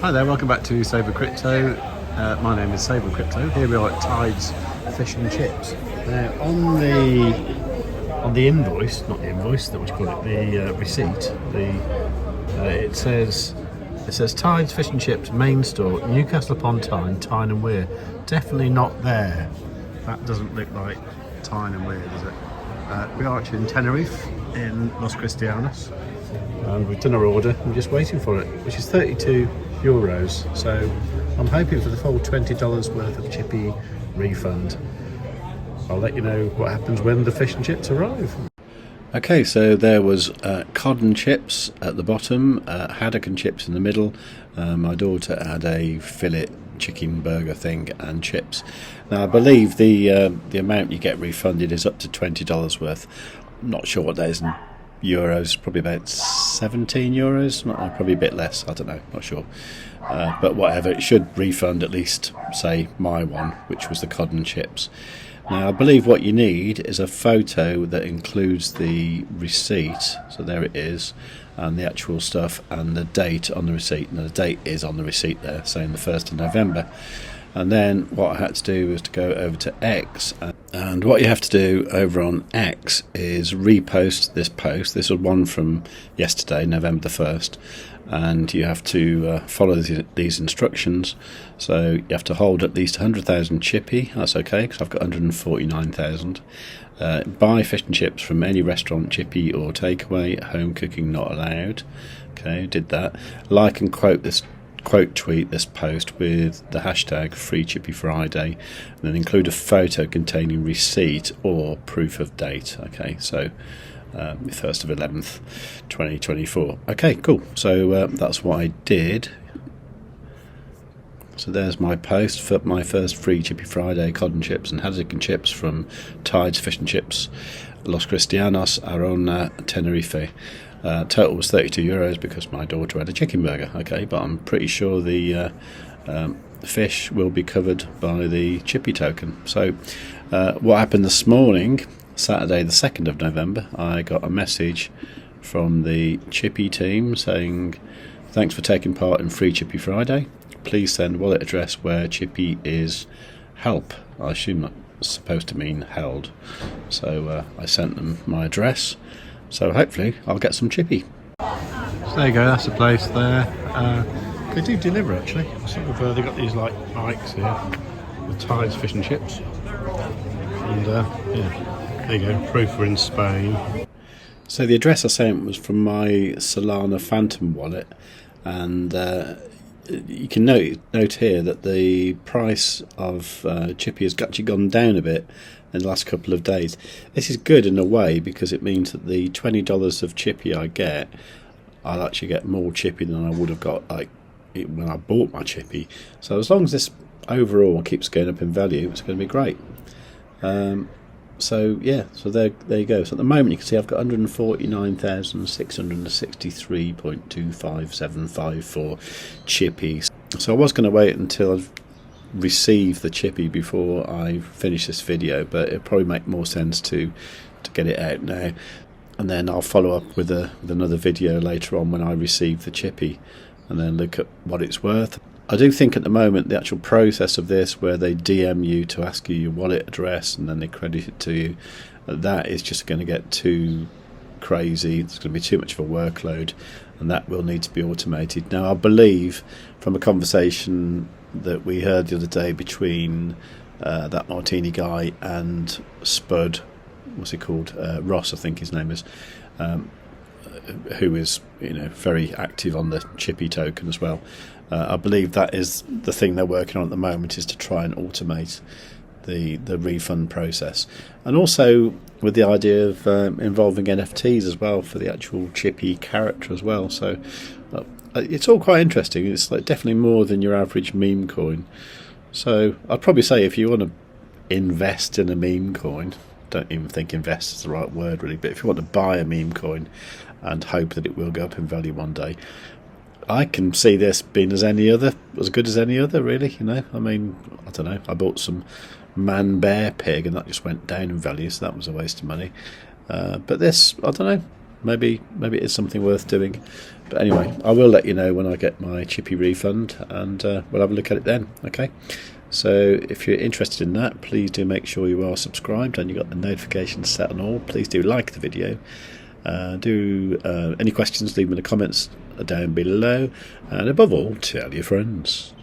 Hi there, welcome back to Save with Crypto. My name is Save with Crypto. Here we are at Tides Fish and Chips. Now on the invoice, not the invoice, that what you call it, the receipt, it says Tides Fish and Chips main store, Newcastle upon Tyne, Tyne and Wear. Definitely not there. That doesn't look like Tyne and Wear, does it? We are actually in Tenerife in Los Cristianos, and we've done our order. I'm just waiting for it, which is €32. So I'm hoping for the full $20 worth of chippy refund. I'll let you know what happens when the fish and chips arrive. Okay, so there was cod and chips at the bottom, haddock and chips in the middle. My daughter had a fillet chicken burger thing and chips. Now I believe the amount you get refunded is up to $20 worth. I'm not sure what that is in euros, probably about €17, probably a bit less, I don't know, not sure. But whatever, it should refund at least, say, my one, which was the cod and chips. Now I believe what you need is a photo that includes the receipt, so there it is, and the actual stuff and the date on the receipt. Now the date is on the receipt there, saying the 1st of November. And then what I had to do was to go over to X, and what you have to do over on X is repost this post. This was one from yesterday, November the 1st, and you have to follow these instructions. So you have to hold at least 100,000 chippy. That's okay, because I've got 149,000. Buy fish and chips from any restaurant, chippy or takeaway. Home cooking not allowed. Okay, did that. Like and quote tweet this post with the hashtag #FreeChippyFriday, and then include a photo containing receipt or proof of date. Okay, so 1st of 11th 2024. Okay, cool. So that's what I did. So there's my post for my first Free Chippy Friday cod and chips and haddock and chips from Tides Fish and Chips, Los Cristianos, Arona, Tenerife. Total was €32 because my daughter had a chicken burger. Okay, but I'm pretty sure the fish will be covered by the chippy token. So what happened this morning, Saturday the 2nd of November, I got a message from the chippy team saying, thanks for taking part in Free Chippy Friday. Please send wallet address where chippy is help. I assume that's supposed to mean held. So I sent them my address. So hopefully I'll get some chippy. So there you go, that's the place there. They do deliver actually. They've got these like bikes here with Tides Fish and Chips. And yeah, there you go, proof we're in Spain. So the address I sent was from my Solana Phantom wallet, and you can note here that the price of chippy has actually gone down a bit in the last couple of days. This is good in a way because it means that the $20 of chippy I get, I'll actually get more chippy than I would have got like when I bought my chippy. So as long as this overall keeps going up in value, it's going to be great. So yeah, so there you go. So at the moment you can see I've got 149,663.25754 chippies. So I was going to wait until I've receive the chippy before I finish this video, but it'll probably make more sense to get it out now, and then I'll follow up with another video later on when I receive the chippy and then look at what it's worth. I do think at the moment the actual process of this, where they DM you to ask you your wallet address and then they credit it to you, that is just going to get too crazy. It's going to be too much of a workload, and that will need to be automated. Now I believe from a conversation that we heard the other day between that Martini guy and Spud, what's he called, Ross I think his name is, who is very active on the chippy token as well. I believe that is the thing they're working on at the moment, is to try and automate the refund process, and also with the idea of involving NFTs as well for the actual chippy character as well. So it's all quite interesting. It's like definitely more than your average meme coin. So I'd probably say if you want to invest in a meme coin, don't even think invest is the right word really, but if you want to buy a meme coin and hope that it will go up in value one day, I can see this being as good as any other really. I mean, I don't know, I bought some man bear pig and that just went down in value, so that was a waste of money. But this, I don't know, maybe it is something worth doing. But anyway, I will let you know when I get my Chippy refund, and we'll have a look at it then. Okay. So if you're interested in that, please do make sure you are subscribed and you got the notifications set on all. Please do like the video. Any questions, leave them in the comments down below, and above all, tell your friends.